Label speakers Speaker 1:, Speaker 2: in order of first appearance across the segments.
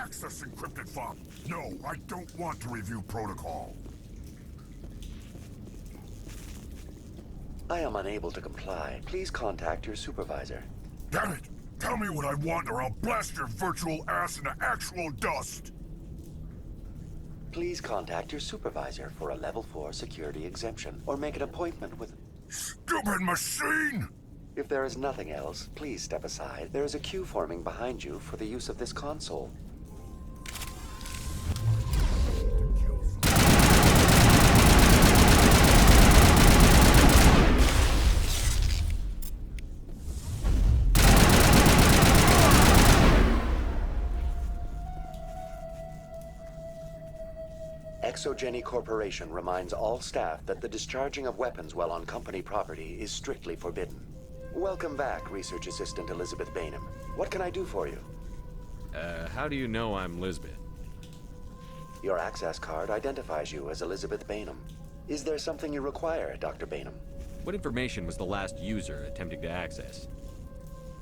Speaker 1: access encrypted file. No, I don't want to review protocol.
Speaker 2: I am unable to comply. Please contact your supervisor.
Speaker 1: Damn it! Tell me what I want or I'll blast your virtual ass into actual dust!
Speaker 2: Please contact your supervisor for a Level 4 security exemption, or make an appointment with...
Speaker 1: Stupid machine!
Speaker 2: If there is nothing else, please step aside. There is a queue forming behind you for the use of this console. Exogeny Corporation reminds all staff that the discharging of weapons while on company property is strictly forbidden. Welcome back, Research Assistant Elizabeth Bainham. What can I do for you?
Speaker 3: How do you know I'm Lisbeth?
Speaker 2: Your access card identifies you as Elizabeth Bainham. Is there something you require, Dr. Bainham?
Speaker 3: What information was the last user attempting to access?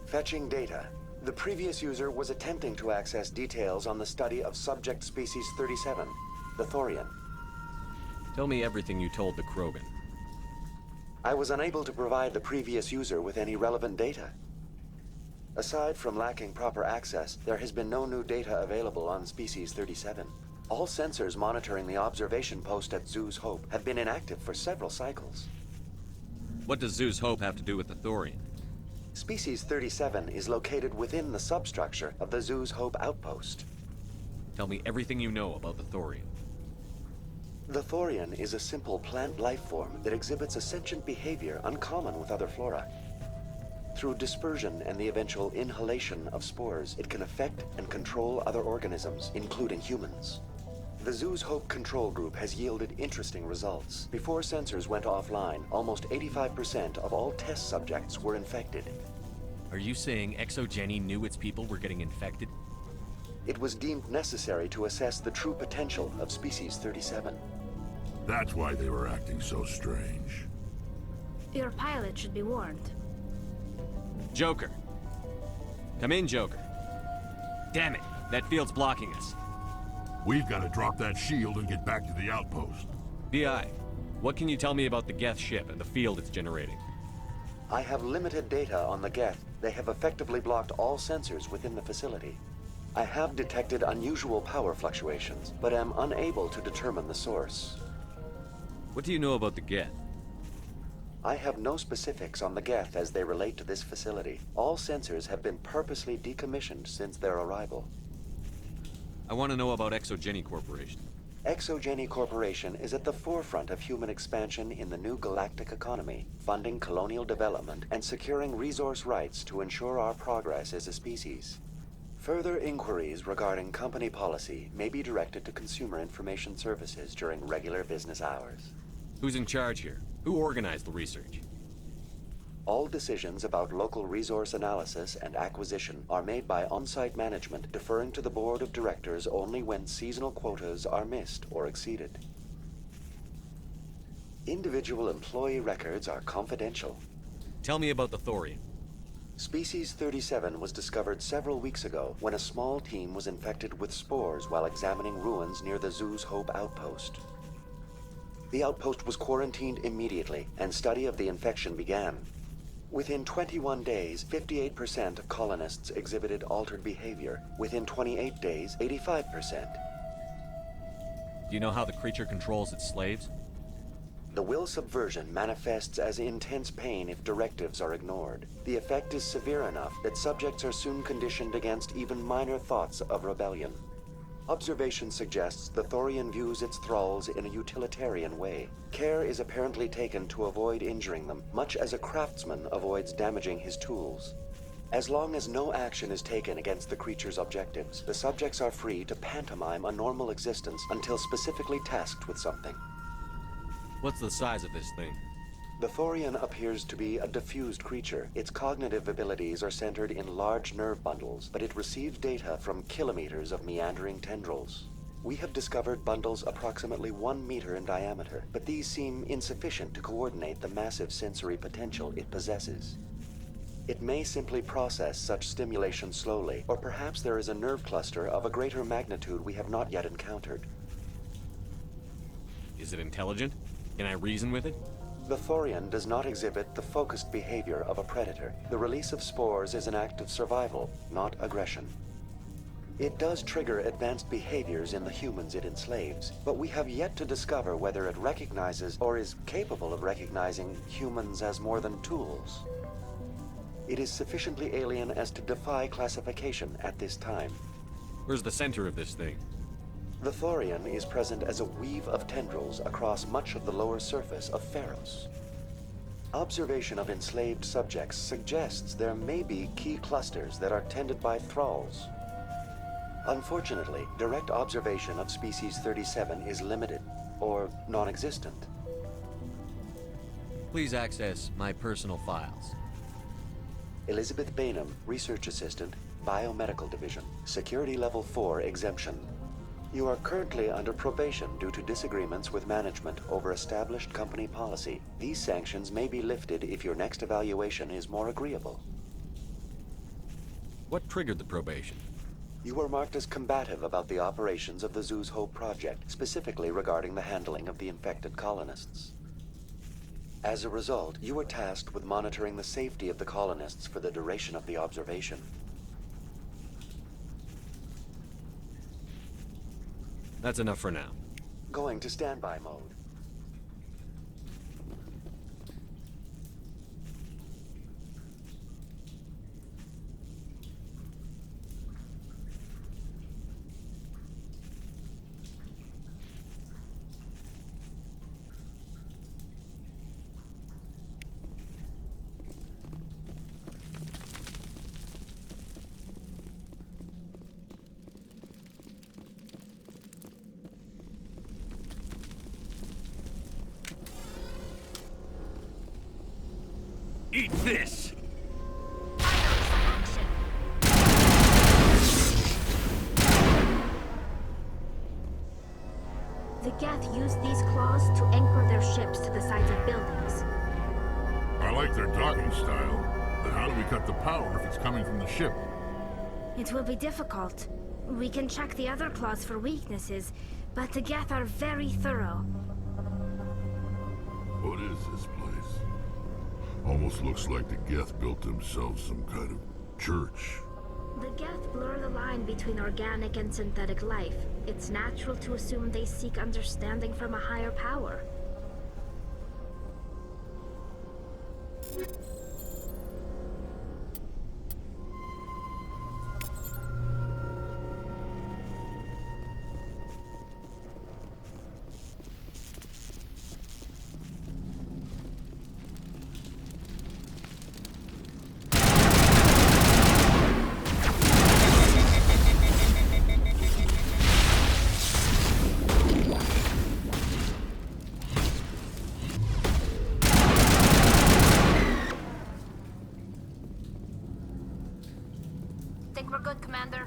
Speaker 2: Fetching data. The previous user was attempting to access details on the study of subject species 37, the Thorian.
Speaker 3: Tell me everything you told the Krogan.
Speaker 2: I was unable to provide the previous user with any relevant data. Aside from lacking proper access, there has been no new data available on Species 37. All sensors monitoring the observation post at Zoo's Hope have been inactive for several cycles.
Speaker 3: What does Zeus Hope have to do with the Thorian?
Speaker 2: Species 37 is located within the substructure of the Zoo's Hope outpost.
Speaker 3: Tell me everything you know about the Thorian.
Speaker 2: The Thorian is a simple plant life form that exhibits a sentient behavior uncommon with other flora. Through dispersion and the eventual inhalation of spores, it can affect and control other organisms, including humans. The Zoo's Hope control group has yielded interesting results. Before sensors went offline, almost 85% of all test subjects were infected.
Speaker 3: Are you saying Exogeny knew its people were getting infected?
Speaker 2: It was deemed necessary to assess the true potential of Species 37.
Speaker 1: That's why they were acting so strange.
Speaker 4: Your pilot should be warned.
Speaker 3: Joker. Come in, Joker. Damn it, that field's blocking us.
Speaker 1: We've got to drop that shield and get back to the outpost.
Speaker 3: BI, what can you tell me about the Geth ship and the field it's generating?
Speaker 2: I have limited data on the Geth. They have effectively blocked all sensors within the facility. I have detected unusual power fluctuations, but am unable to determine the source.
Speaker 3: What do you know about the Geth?
Speaker 2: I have no specifics on the Geth as they relate to this facility. All sensors have been purposely decommissioned since their arrival.
Speaker 3: I want to know about Exogeny Corporation.
Speaker 2: Exogeny Corporation is at the forefront of human expansion in the new galactic economy, funding colonial development and securing resource rights to ensure our progress as a species. Further inquiries regarding company policy may be directed to Consumer Information Services during regular business hours.
Speaker 3: Who's in charge here? Who organized the research?
Speaker 2: All decisions about local resource analysis and acquisition are made by on-site management, deferring to the board of directors only when seasonal quotas are missed or exceeded. Individual employee records are confidential.
Speaker 3: Tell me about the Thorian.
Speaker 2: Species 37 was discovered several weeks ago when a small team was infected with spores while examining ruins near the Zoo's Hope outpost. The outpost was quarantined immediately, and study of the infection began. Within 21 days, 58% of colonists exhibited altered behavior. Within 28 days, 85%.
Speaker 3: Do you know how the creature controls its slaves?
Speaker 2: The will subversion manifests as intense pain if directives are ignored. The effect is severe enough that subjects are soon conditioned against even minor thoughts of rebellion. Observation suggests the Thorian views its thralls in a utilitarian way. Care is apparently taken to avoid injuring them, much as a craftsman avoids damaging his tools. As long as no action is taken against the creature's objectives, the subjects are free to pantomime a normal existence until specifically tasked with something.
Speaker 3: What's the size of this thing?
Speaker 2: The Thorian appears to be a diffused creature. Its cognitive abilities are centered in large nerve bundles, but it receives data from kilometers of meandering tendrils. We have discovered bundles approximately 1 meter in diameter, but these seem insufficient to coordinate the massive sensory potential it possesses. It may simply process such stimulation slowly, or perhaps there is a nerve cluster of a greater magnitude we have not yet encountered.
Speaker 3: Is it intelligent? Can I reason with it?
Speaker 2: The Thorian does not exhibit the focused behavior of a predator. The release of spores is an act of survival, not aggression. It does trigger advanced behaviors in the humans it enslaves, but we have yet to discover whether it recognizes or is capable of recognizing humans as more than tools. It is sufficiently alien as to defy classification at this time.
Speaker 3: Where's the center of this thing?
Speaker 2: The Thorian is present as a weave of tendrils across much of the lower surface of Feros. Observation of enslaved subjects suggests there may be key clusters that are tended by thralls. Unfortunately, direct observation of species 37 is limited, or non-existent.
Speaker 3: Please access my personal files.
Speaker 2: Elizabeth Bainham, Research Assistant, Biomedical Division, Security Level 4 exemption. You are currently under probation due to disagreements with management over established company policy. These sanctions may be lifted if your next evaluation is more agreeable.
Speaker 3: What triggered the probation?
Speaker 2: You were marked as combative about the operations of the Zoo's Hope project, specifically regarding the handling of the infected colonists. As a result, you were tasked with monitoring the safety of the colonists for the duration of the observation.
Speaker 3: That's enough for now.
Speaker 2: Going to standby mode.
Speaker 1: Eat this!
Speaker 4: The Geth use these claws to anchor their ships to the sides of buildings.
Speaker 1: I like their docking style, but how do we cut the power if it's coming from the ship?
Speaker 4: It will be difficult. We can check the other claws for weaknesses, but the Geth are very thorough.
Speaker 1: What is this place? Almost looks like the Geth built themselves some kind of church.
Speaker 4: The Geth blur the line between organic and synthetic life. It's natural to assume they seek understanding from a higher power. Think we're good, Commander?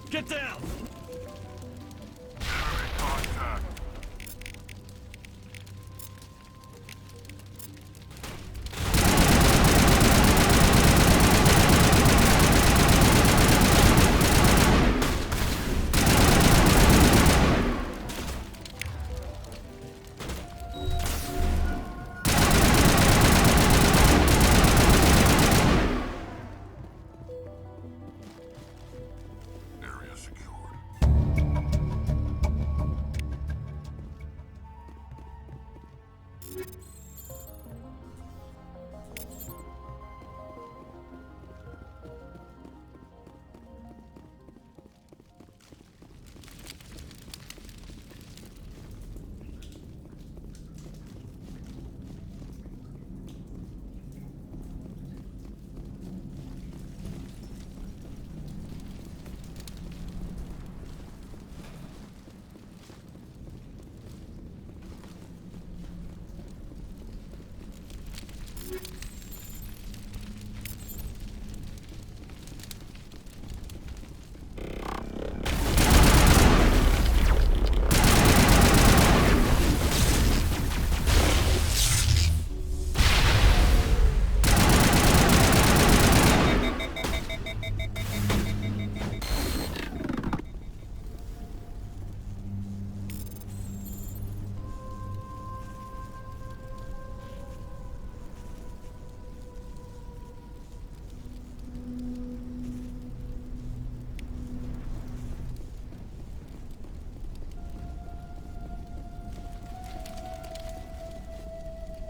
Speaker 3: Get down!
Speaker 1: Enemy contact! Area secured.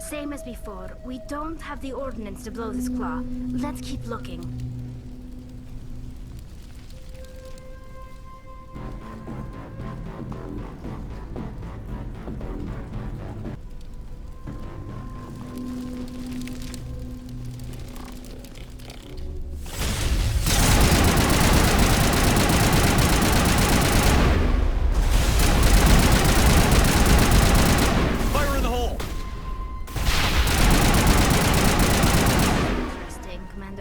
Speaker 4: Same as before. We don't have the ordnance to blow this claw. Let's keep looking.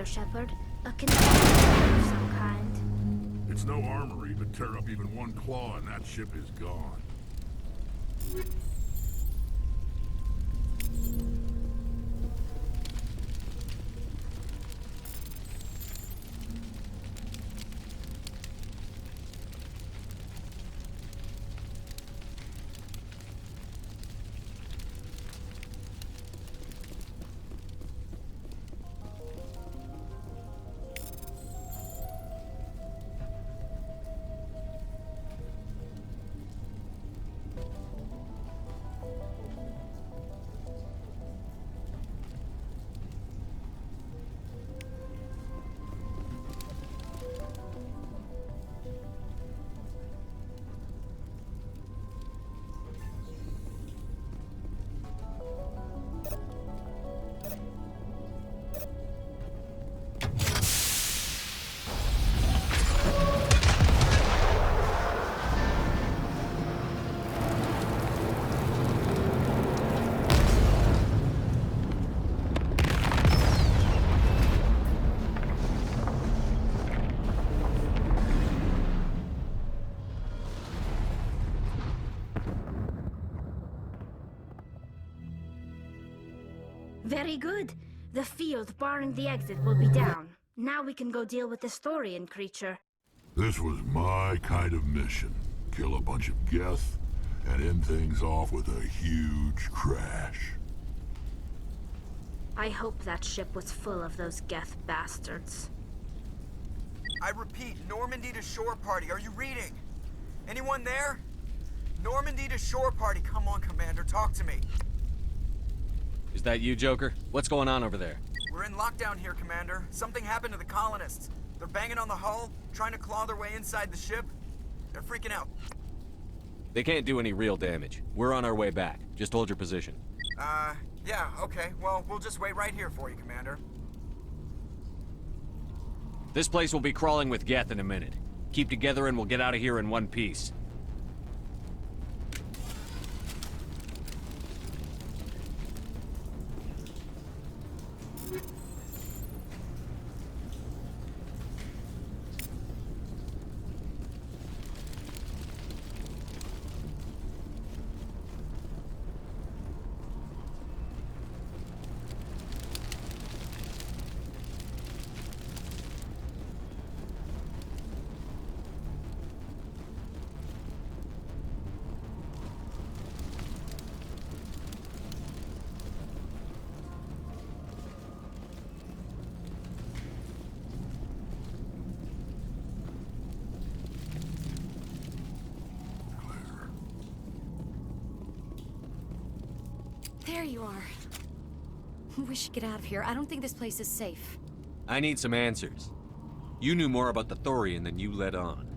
Speaker 4: Shepard, a container of some kind.
Speaker 1: It's no armory, but tear up even one claw and that ship is gone.
Speaker 4: Very good. The field barring the exit will be down. Now we can go deal with this Thorian creature.
Speaker 1: This was my kind of mission. Kill a bunch of Geth and end things off with a huge crash.
Speaker 4: I hope that ship was full of those Geth bastards.
Speaker 5: I repeat, Normandy to shore party. Are you reading? Anyone there? Normandy to shore party. Come on, Commander, talk to me.
Speaker 3: Is that you, Joker? What's going on over there?
Speaker 5: We're in lockdown here, Commander. Something happened to the colonists. They're banging on the hull, trying to claw their way inside the ship. They're freaking out.
Speaker 3: They can't do any real damage. We're on our way back. Just hold your position.
Speaker 5: Yeah, okay. Well, we'll just wait right here for you, Commander.
Speaker 3: This place will be crawling with Geth in a minute. Keep together and we'll get out of here in one piece.
Speaker 6: There you are. We should get out of here. I don't think this place is safe.
Speaker 3: I need some answers. You knew more about the Thorian than you let on.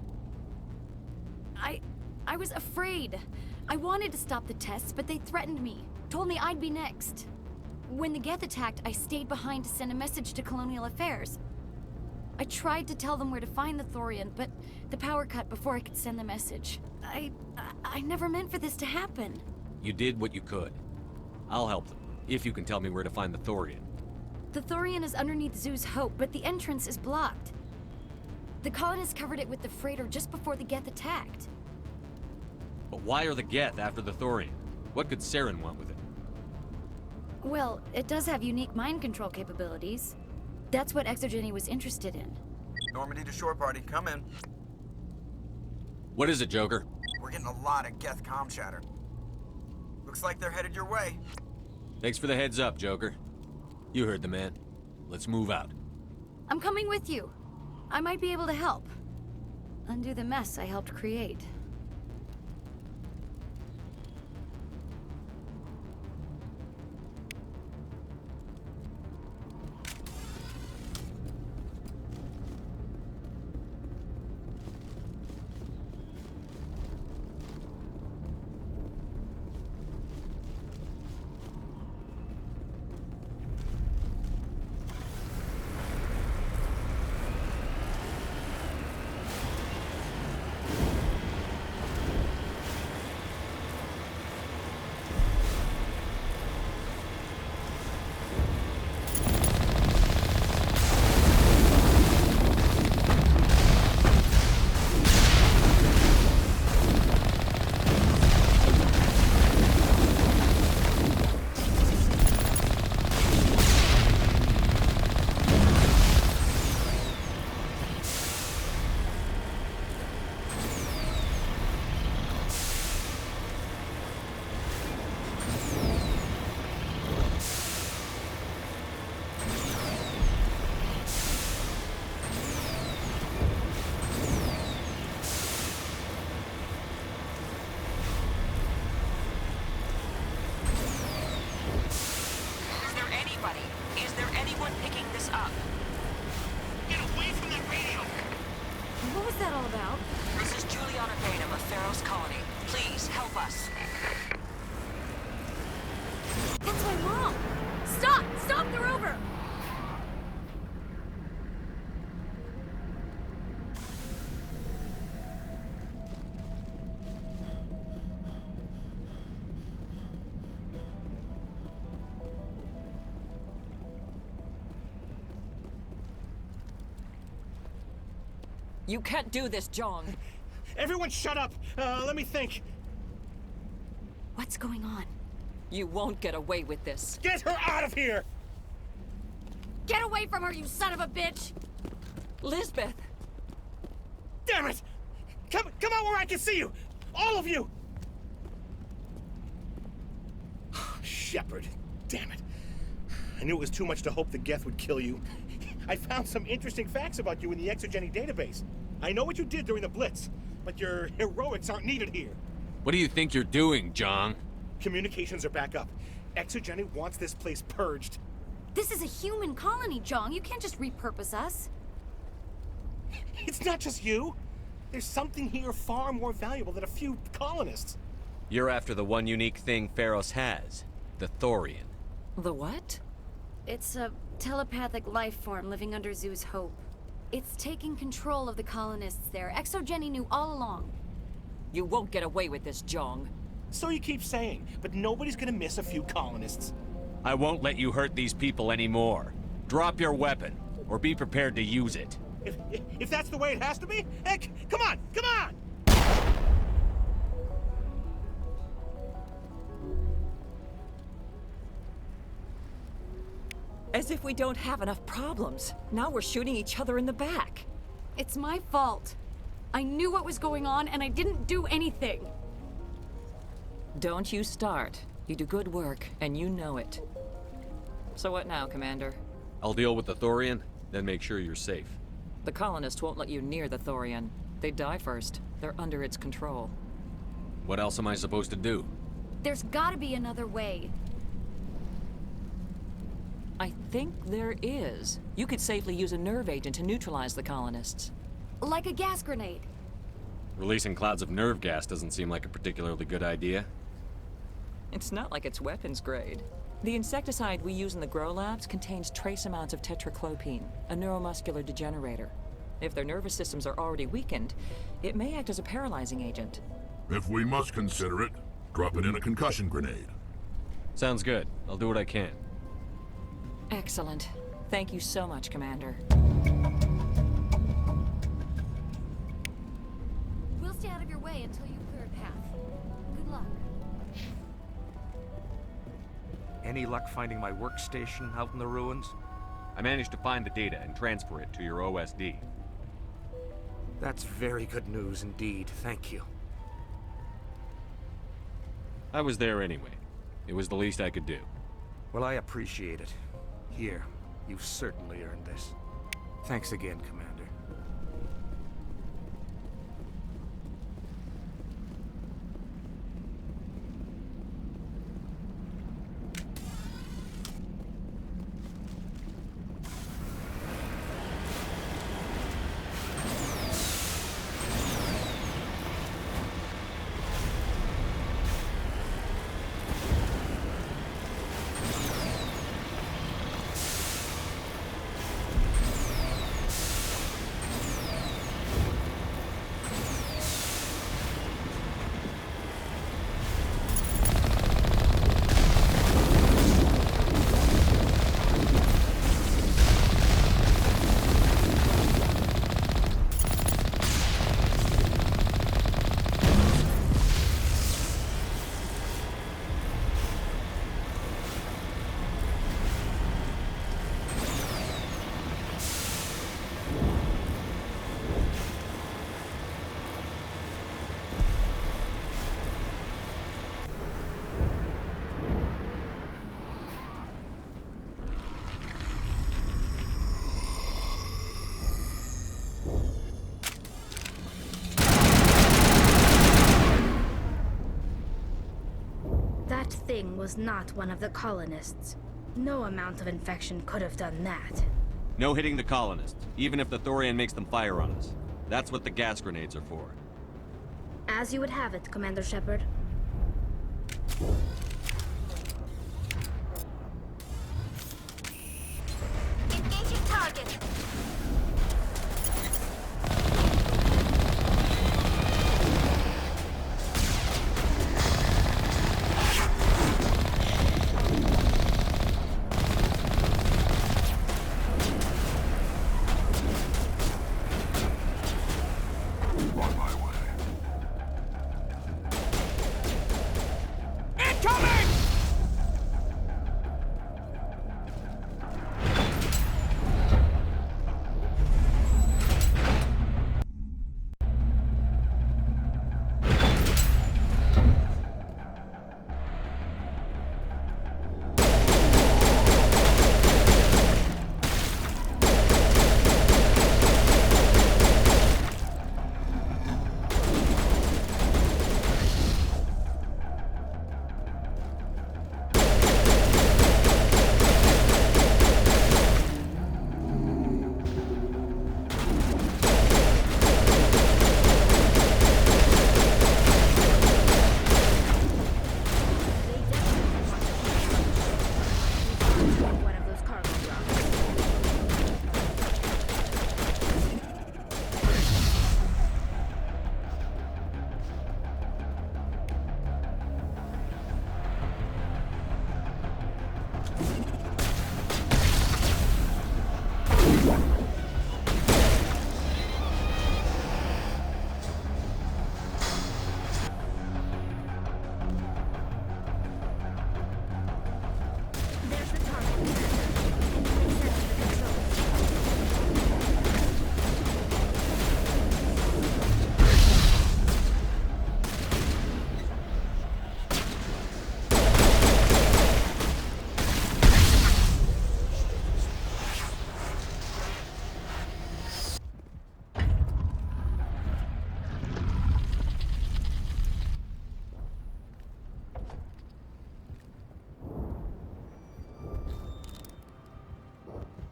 Speaker 6: I was afraid. I wanted to stop the tests, but they threatened me. Told me I'd be next. When the Geth attacked, I stayed behind to send a message to Colonial Affairs. I tried to tell them where to find the Thorian, but the power cut before I could send the message. I never meant for this to happen.
Speaker 3: You did what you could. I'll help them, if you can tell me where to find the Thorian.
Speaker 6: The Thorian is underneath Zoo's Hope, but the entrance is blocked. The colonists covered it with the freighter just before the Geth attacked.
Speaker 3: But why are the Geth after the Thorian? What could Saren want with it?
Speaker 6: Well, it does have unique mind control capabilities. That's what Exogeny was interested in.
Speaker 5: Normandy to shore party. Come in.
Speaker 3: What is it, Joker?
Speaker 5: We're getting a lot of Geth comm chatter. Looks like they're headed your way.
Speaker 3: Thanks for the heads up, Joker. You heard the man. Let's move out.
Speaker 6: I'm coming with you. I might be able to help. Undo the mess I helped create.
Speaker 7: us.
Speaker 6: That's my mom! Stop! Stop the rover!
Speaker 7: You can't do this, John.
Speaker 8: Everyone shut up! Let me think.
Speaker 6: What's going on?
Speaker 7: You won't get away with this.
Speaker 8: Get her out of here!
Speaker 6: Get away from her, you son of a bitch!
Speaker 7: Lisbeth!
Speaker 8: Damn it! Come out where I can see you! All of you! Shepard, damn it. I knew it was too much to hope the Geth would kill you. I found some interesting facts about you in the Exogeny database. I know what you did during the Blitz, but your heroics aren't needed here.
Speaker 3: What do you think you're doing, John?
Speaker 8: Communications are back up. Exogeny wants this place purged.
Speaker 6: This is a human colony, Jong. You can't just repurpose us.
Speaker 8: It's not just you. There's something here far more valuable than a few colonists.
Speaker 3: You're after the one unique thing Feros has, the Thorian.
Speaker 7: The what?
Speaker 6: It's a telepathic life form living under Zoo's hope. It's taking control of the colonists there. Exogeny knew all along.
Speaker 7: You won't get away with this, Jong.
Speaker 8: So you keep saying, but nobody's gonna miss a few colonists.
Speaker 3: I won't let you hurt these people anymore. Drop your weapon, or be prepared to use it.
Speaker 8: If that's the way it has to be, heck, come on, come on!
Speaker 7: As if we don't have enough problems. Now we're shooting each other in the back.
Speaker 6: It's my fault. I knew what was going on, and I didn't do anything.
Speaker 7: Don't you start. You do good work, and you know it. So what now, Commander?
Speaker 3: I'll deal with the Thorian, then make sure you're safe.
Speaker 7: The colonists won't let you near the Thorian. They die first. They're under its control.
Speaker 3: What else am I supposed to do?
Speaker 6: There's gotta be another way.
Speaker 7: I think there is. You could safely use a nerve agent to neutralize the colonists.
Speaker 6: Like a gas grenade.
Speaker 3: Releasing clouds of nerve gas doesn't seem like a particularly good idea.
Speaker 7: It's not like it's weapons grade. The insecticide we use in the grow labs contains trace amounts of tetraclopine, a neuromuscular degenerator. If their nervous systems are already weakened, it may act as a paralyzing agent.
Speaker 1: If we must consider it, drop it in a concussion grenade.
Speaker 3: Sounds good. I'll do what I can.
Speaker 7: Excellent. Thank you so much, Commander.
Speaker 6: We'll stay out of your way until you clear a path. Good luck.
Speaker 9: Any luck finding my workstation out in the ruins?
Speaker 3: I managed to find the data and transfer it to your OSD.
Speaker 9: That's very good news indeed, thank you.
Speaker 3: I was there anyway. It was the least I could do.
Speaker 9: Well, I appreciate it. Here, you've certainly earned this. Thanks again, Commander.
Speaker 4: That thing was not one of the colonists. No amount of infection could have done that.
Speaker 3: No hitting the colonists, even if the Thorian makes them fire on us. That's what the gas grenades are for.
Speaker 4: As you would have it, Commander Shepard. Engaging target.
Speaker 1: On my way.
Speaker 9: Incoming!
Speaker 4: One of those cargo drops. There's the target. Reset the controls.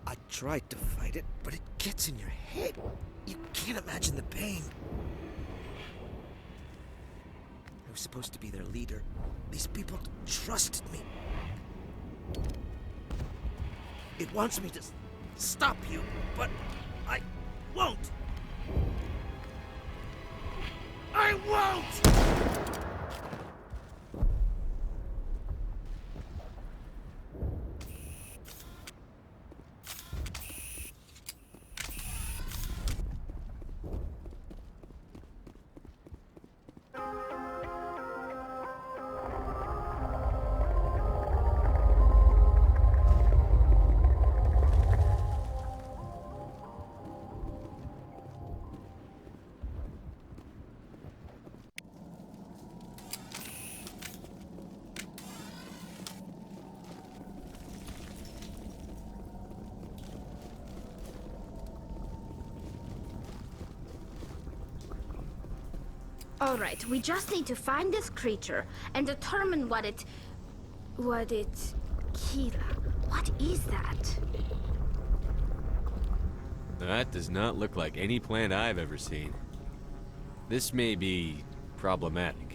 Speaker 9: I tried to fight it, but it gets in your head. You can't imagine the pain. I was supposed to be their leader. These people trusted me. It wants me to stop you, but I won't. I won't!
Speaker 4: All right, we just need to find this creature and determine what it... Kira, what is that?
Speaker 3: That does not look like any plant I've ever seen. This may be problematic.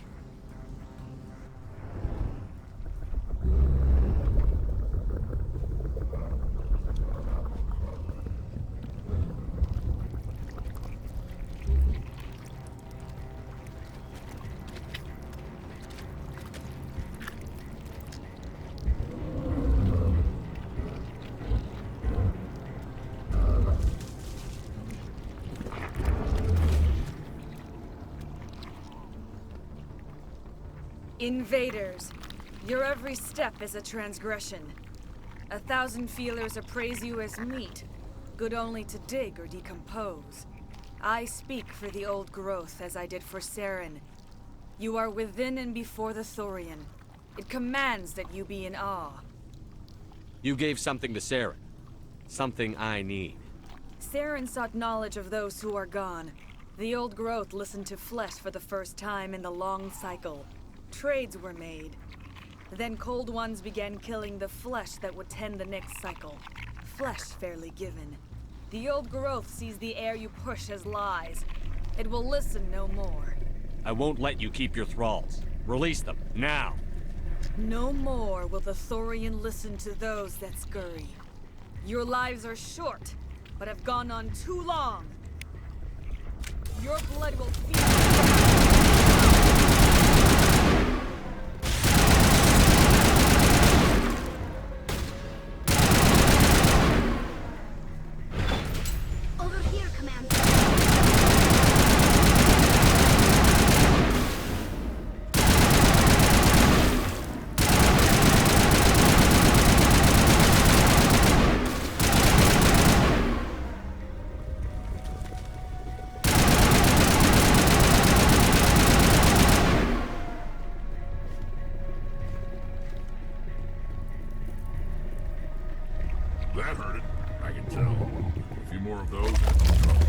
Speaker 10: Invaders, your every step is a transgression. 1,000 feelers appraise you as meat, good only to dig or decompose. I speak for the old growth as I did for Saren. You are within and before the Thorian. It commands that you be in awe.
Speaker 3: You gave something to Saren. Something I need.
Speaker 10: Saren sought knowledge of those who are gone. The old growth listened to flesh for the first time in the long cycle. Trades were made. Then Cold Ones began killing the flesh that would tend the next cycle. Flesh fairly given. The old growth sees the air you push as lies. It will listen no more.
Speaker 3: I won't let you keep your thralls. Release them, now!
Speaker 10: No more will the Thorian listen to those that scurry. Your lives are short, but have gone on too long. Your blood will feed.
Speaker 4: Over here, Commander.
Speaker 1: That hurt it. I can tell. A few more of those and I'm in trouble.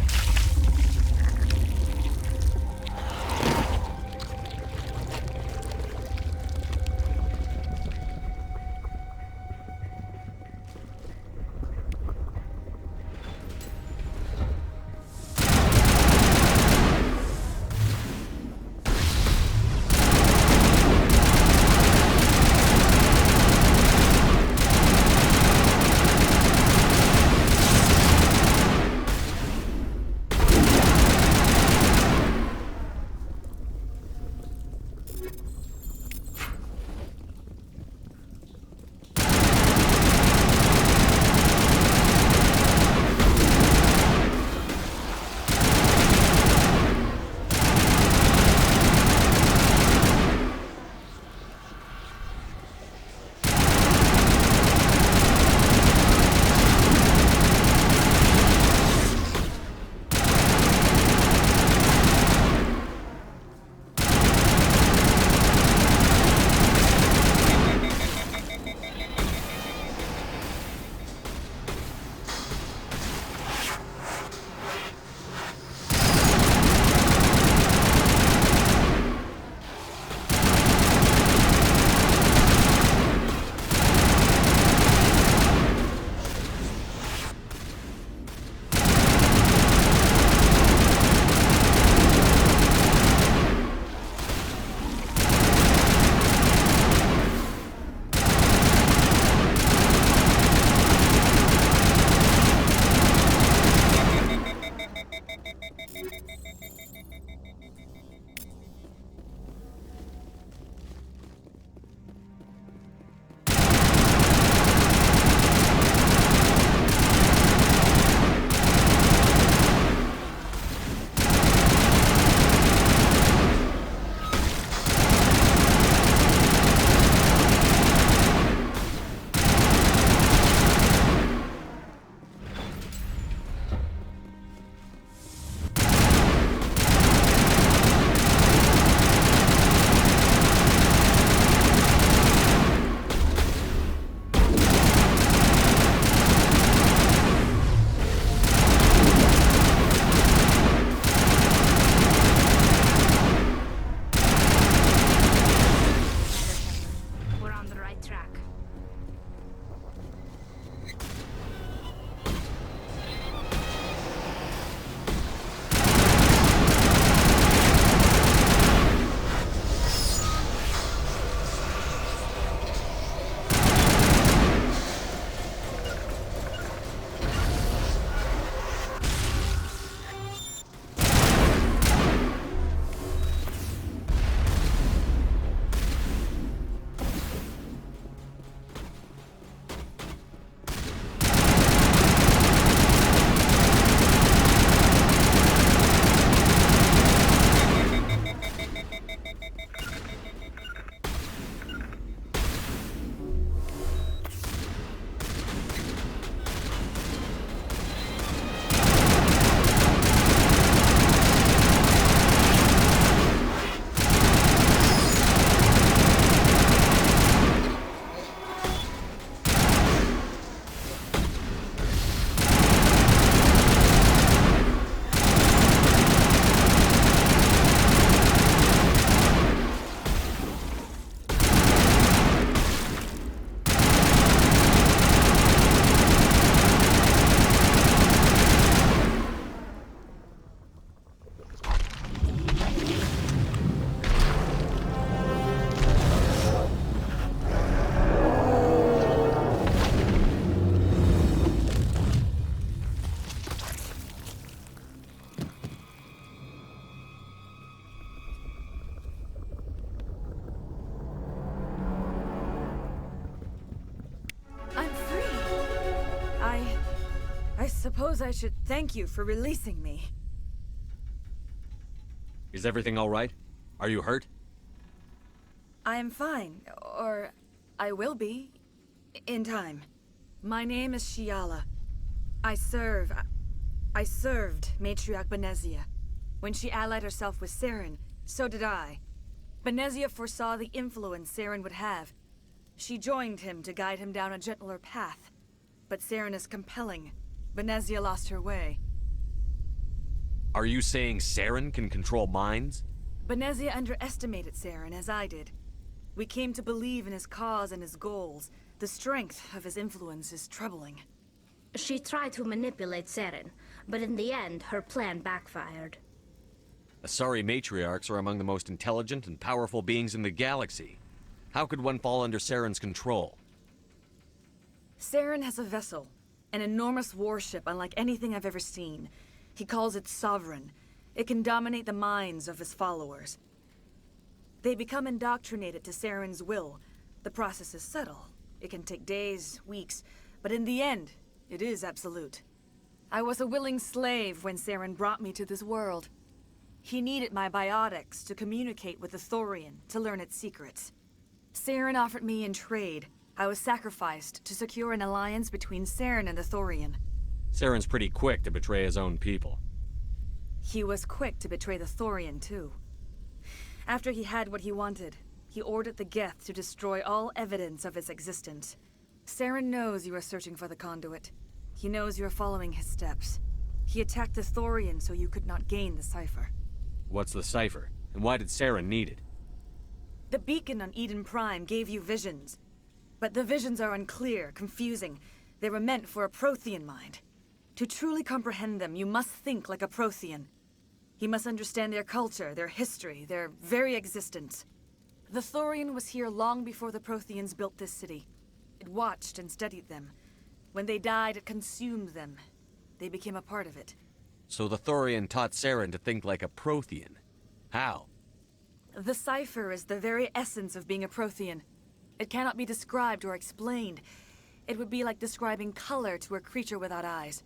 Speaker 10: suppose I should thank you for releasing me.
Speaker 3: Is everything all right? Are you hurt?
Speaker 10: I am fine, or I will be, in time. My name is Shiala. I served Matriarch Benezia. When she allied herself with Saren, so did I. Benezia foresaw the influence Saren would have. She joined him to guide him down a gentler path. But Saren is compelling. Benezia lost her way.
Speaker 3: Are you saying Saren can control minds?
Speaker 10: Benezia underestimated Saren, as I did. We came to believe in his cause and his goals. The strength of his influence is troubling.
Speaker 4: She tried to manipulate Saren, but in the end, her plan backfired.
Speaker 3: Asari matriarchs are among the most intelligent and powerful beings in the galaxy. How could one fall under Saren's control?
Speaker 10: Saren has a vessel, an enormous warship unlike anything I've ever seen. He calls it Sovereign. It can dominate the minds of his followers. They become indoctrinated to Saren's will. The process is subtle. It can take days, weeks, but in the end, it is absolute. I was a willing slave when Saren brought me to this world. He needed my biotics to communicate with the Thorian, to learn its secrets. Saren offered me in trade. I was sacrificed to secure an alliance between Saren and the Thorian.
Speaker 3: Saren's pretty quick to betray his own people.
Speaker 10: He was quick to betray the Thorian, too. After he had what he wanted, he ordered the Geth to destroy all evidence of its existence. Saren knows you are searching for the conduit. He knows you are following his steps. He attacked the Thorian so you could not gain the cipher.
Speaker 3: What's the cipher? And why did Saren need it?
Speaker 10: The beacon on Eden Prime gave you visions. But the visions are unclear, confusing. They were meant for a Prothean mind. To truly comprehend them, you must think like a Prothean. You must understand their culture, their history, their very existence. The Thorian was here long before the Protheans built this city. It watched and studied them. When they died, it consumed them. They became a part of it.
Speaker 3: So the Thorian taught Saren to think like a Prothean. How?
Speaker 10: The cipher is the very essence of being a Prothean. It cannot be described or explained. It would be like describing color to a creature without eyes.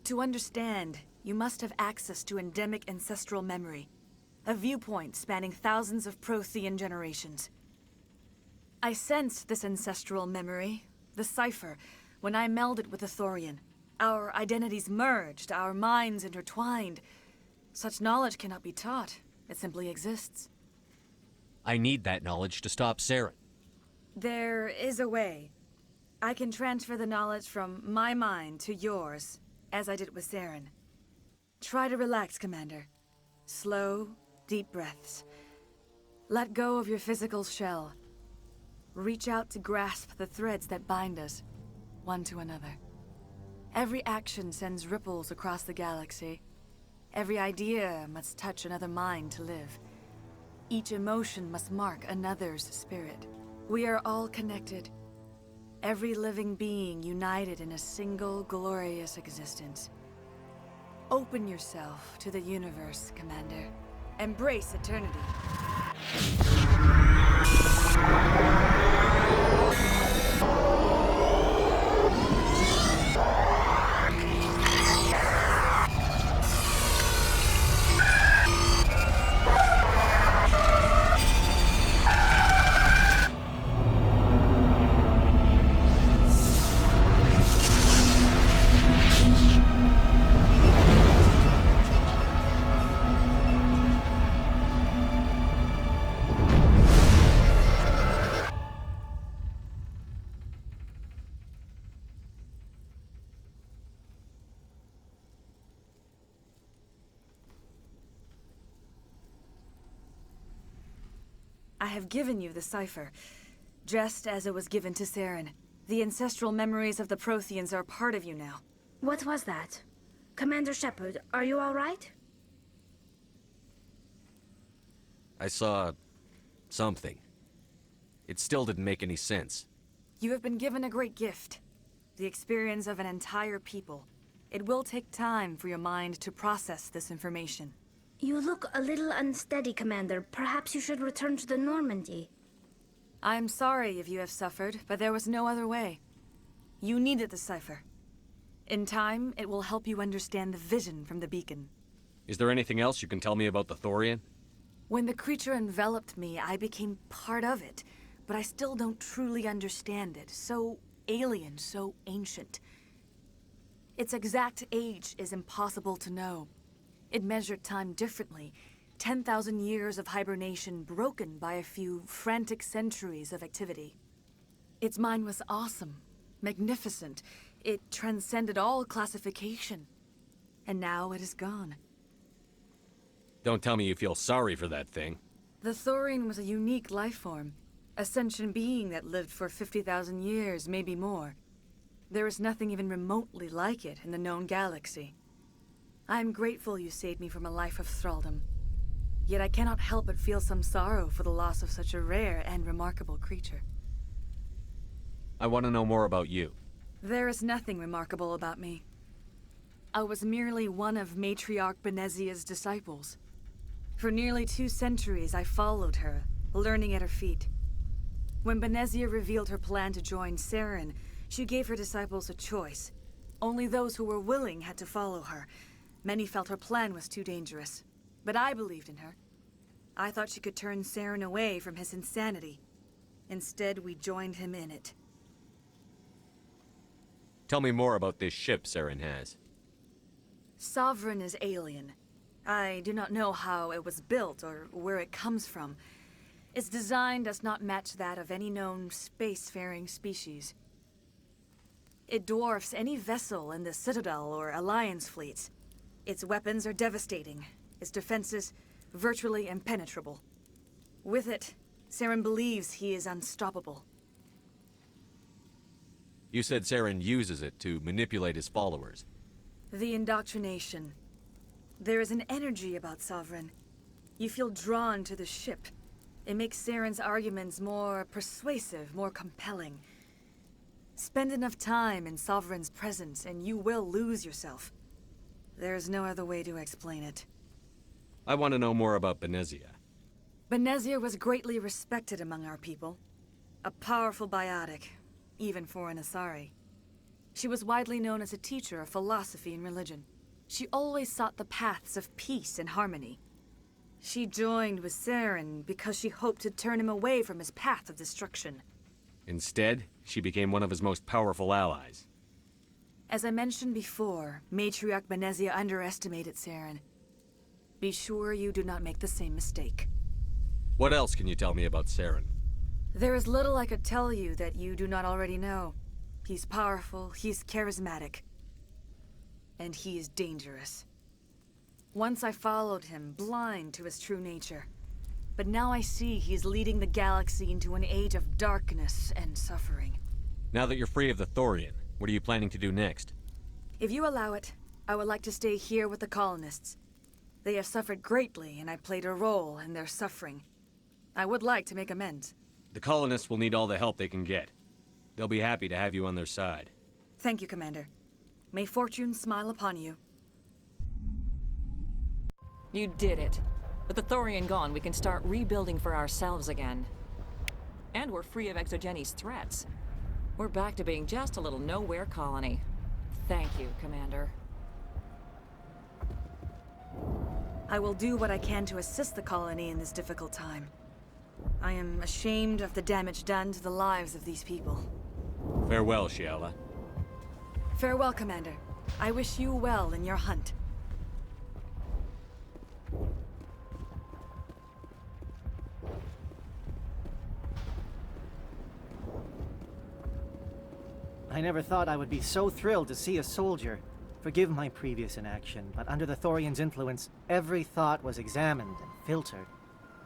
Speaker 10: To understand, you must have access to endemic ancestral memory, a viewpoint spanning thousands of Prothean generations. I sensed this ancestral memory, the cipher, when I melded with the Thorian. Our identities merged, our minds intertwined. Such knowledge cannot be taught. It simply exists.
Speaker 3: I need that knowledge to stop Saren.
Speaker 10: There is a way. I can transfer the knowledge from my mind to yours, as I did with Saren. Try to relax, Commander. Slow, deep breaths. Let go of your physical shell. Reach out to grasp the threads that bind us, one to another. Every action sends ripples across the galaxy. Every idea must touch another mind to live. Each emotion must mark another's spirit. We are all connected. Every living being united in a single glorious existence. Open yourself to the universe, Commander. Embrace eternity. I have given you the cipher, just as it was given to Saren. The ancestral memories of the Protheans are part of you now.
Speaker 4: What was that? Commander Shepard, are you all right?
Speaker 3: I saw... something. It still didn't make any sense.
Speaker 10: You have been given a great gift. The experience of an entire people. It will take time for your mind to process this information.
Speaker 4: You look a little unsteady, Commander. Perhaps you should return to the Normandy.
Speaker 10: I'm sorry if you have suffered, but there was no other way. You needed the cipher. In time, it will help you understand the vision from the beacon.
Speaker 3: Is there anything else you can tell me about the Thorian?
Speaker 10: When the creature enveloped me, I became part of it, but I still don't truly understand it. So alien, so ancient. Its exact age is impossible to know. It measured time differently. 10,000 years of hibernation broken by a few frantic centuries of activity. Its mind was awesome, magnificent. It transcended all classification. And now it is gone.
Speaker 3: Don't tell me you feel sorry for that thing.
Speaker 10: The Thorian was a unique life form. A sentient being that lived for 50,000 years, maybe more. There is nothing even remotely like it in the known galaxy. I am grateful you saved me from a life of thraldom. Yet I cannot help but feel some sorrow for the loss of such a rare and remarkable creature.
Speaker 3: I want to know more about you.
Speaker 10: There is nothing remarkable about me. I was merely one of Matriarch Benezia's disciples. For nearly 2 centuries I followed her, learning at her feet. When Benezia revealed her plan to join Saren, she gave her disciples a choice. Only those who were willing had to follow her. Many felt her plan was too dangerous. But I believed in her. I thought she could turn Saren away from his insanity. Instead, we joined him in it.
Speaker 3: Tell me more about this ship Saren has.
Speaker 10: Sovereign is alien. I do not know how it was built or where it comes from. Its design does not match that of any known spacefaring species. It dwarfs any vessel in the Citadel or Alliance fleets. Its weapons are devastating. Its defenses virtually impenetrable. With it, Saren believes he is unstoppable.
Speaker 3: You said Saren uses it to manipulate his followers.
Speaker 10: The indoctrination. There is an energy about Sovereign. You feel drawn to the ship. It makes Saren's arguments more persuasive, more compelling. Spend enough time in Sovereign's presence and you will lose yourself. There's no other way to explain it.
Speaker 3: I want to know more about Benezia.
Speaker 10: Benezia was greatly respected among our people. A powerful biotic, even for an Asari. She was widely known as a teacher of philosophy and religion. She always sought the paths of peace and harmony. She joined with Saren because she hoped to turn him away from his path of destruction.
Speaker 3: Instead, she became one of his most powerful allies.
Speaker 10: As I mentioned before, Matriarch Benezia underestimated Saren. Be sure you do not make the same mistake.
Speaker 3: What else can you tell me about Saren?
Speaker 10: There is little I could tell you that you do not already know. He's powerful, he's charismatic, and he is dangerous. Once I followed him, blind to his true nature. But now I see he's leading the galaxy into an age of darkness and suffering.
Speaker 3: Now that you're free of the Thorian, what are you planning to do next?
Speaker 10: If you allow it, I would like to stay here with the colonists. They have suffered greatly, and I played a role in their suffering. I would like to make amends.
Speaker 3: The colonists will need all the help they can get. They'll be happy to have you on their side.
Speaker 10: Thank you, Commander. May fortune smile upon you.
Speaker 7: You did it. With the Thorian gone, we can start rebuilding for ourselves again. And we're free of Exogeni's threats. We're back to being just a little nowhere colony. Thank you, Commander.
Speaker 10: I will do what I can to assist the colony in this difficult time. I am ashamed of the damage done to the lives of these people.
Speaker 3: Farewell, Shiala.
Speaker 10: Farewell, Commander. I wish you well in your hunt.
Speaker 11: I never thought I would be so thrilled to see a soldier. Forgive my previous inaction, but under the Thorian's influence, every thought was examined and filtered.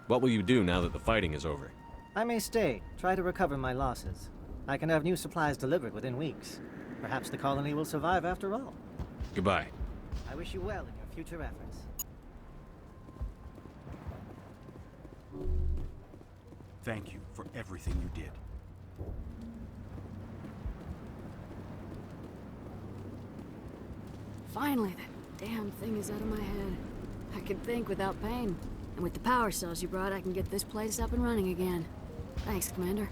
Speaker 3: What will you do now that the fighting is over?
Speaker 11: I may stay, try to recover my losses. I can have new supplies delivered within weeks. Perhaps the colony will survive after all.
Speaker 3: Goodbye.
Speaker 11: I wish you well in your future efforts.
Speaker 9: Thank you for everything you did.
Speaker 12: Finally, that damn thing is out of my head. I can think without pain. And with the power cells you brought, I can get this place up and running again. Thanks, Commander.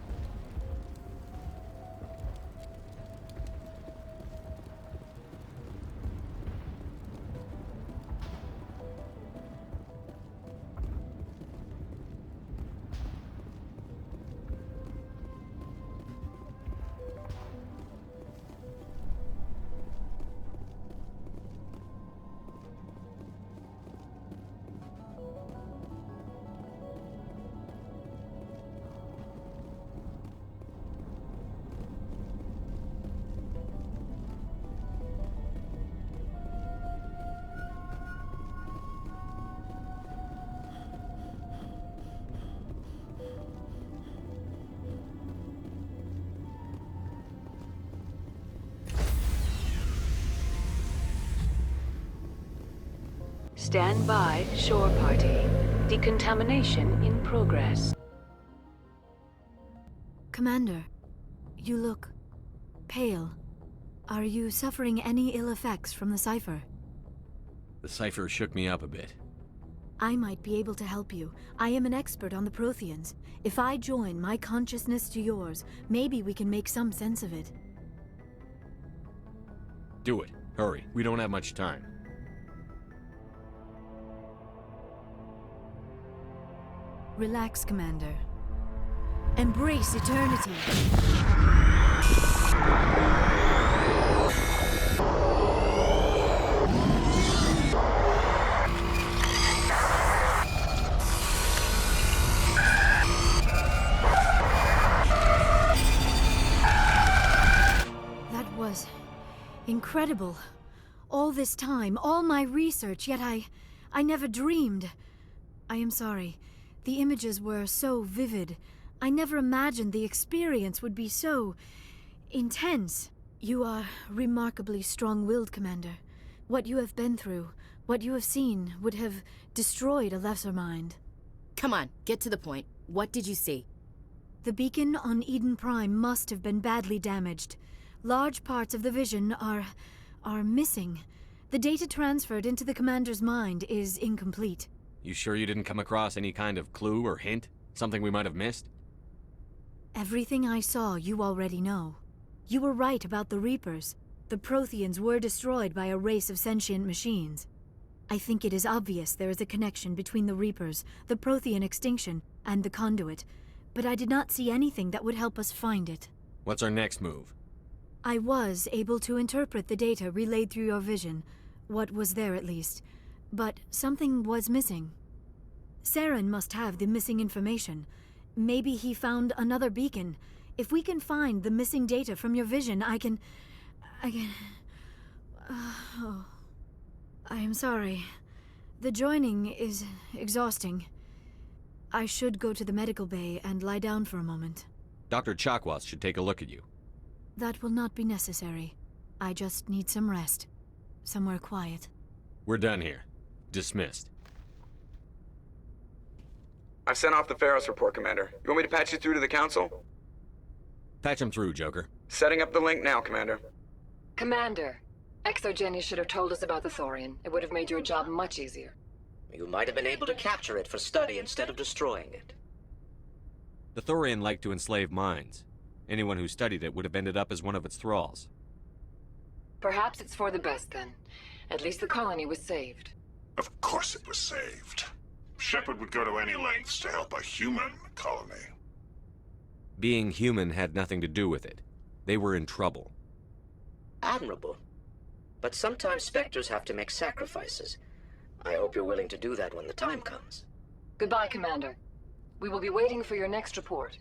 Speaker 13: Stand by, shore party. Decontamination in progress.
Speaker 12: Commander, you look pale. Are you suffering any ill effects from the cipher?
Speaker 3: The cipher shook me up a bit.
Speaker 12: I might be able to help you. I am an expert on the Protheans. If I join my consciousness to yours, maybe we can make some sense of it.
Speaker 3: Do it. Hurry. We don't have much time.
Speaker 12: Relax, Commander. Embrace eternity. That was incredible. All this time, all my research, yet I never dreamed. I am sorry. The images were so vivid. I never imagined the experience would be so intense. You are remarkably strong-willed, Commander. What you have been through, what you have seen, would have destroyed a lesser mind.
Speaker 14: Come on, get to the point. What did you see?
Speaker 12: The beacon on Eden Prime must have been badly damaged. Large parts of the vision are missing. The data transferred into the Commander's mind is incomplete.
Speaker 3: You sure you didn't come across any kind of clue or hint? Something we might have missed?
Speaker 12: Everything I saw you already know. You were right about the Reapers. The Protheans were destroyed by a race of sentient machines. I think it is obvious there is a connection between the Reapers, the Prothean extinction, and the Conduit, but I did not see anything that would help us find it.
Speaker 3: What's our next move?
Speaker 12: I was able to interpret the data relayed through your vision, what was there at least, but something was missing. Saren must have the missing information. Maybe he found another beacon. If we can find the missing data from your vision, I can... Oh. I am sorry. The joining is exhausting. I should go to the medical bay and lie down for a moment.
Speaker 3: Dr. Chakwas should take a look at you.
Speaker 12: That will not be necessary. I just need some rest. Somewhere quiet.
Speaker 3: We're done here. Dismissed.
Speaker 5: I've sent off the Feros report, Commander. You want me to patch you through to the Council?
Speaker 3: Patch him through, Joker.
Speaker 5: Setting up the link now, Commander.
Speaker 13: Commander, Exogeny should have told us about the Thorian. It would have made your job much easier.
Speaker 15: You might have been able to capture it for study instead of destroying it.
Speaker 3: The Thorian liked to enslave minds. Anyone who studied it would have ended up as one of its thralls.
Speaker 13: Perhaps it's for the best, then. At least the colony was saved.
Speaker 1: Of course it was saved. Shepard would go to any lengths to help a human colony.
Speaker 3: Being human had nothing to do with it. They were in trouble.
Speaker 15: Admirable. But sometimes Spectres have to make sacrifices. I hope you're willing to do that when the time comes.
Speaker 13: Goodbye, Commander. We will be waiting for your next report.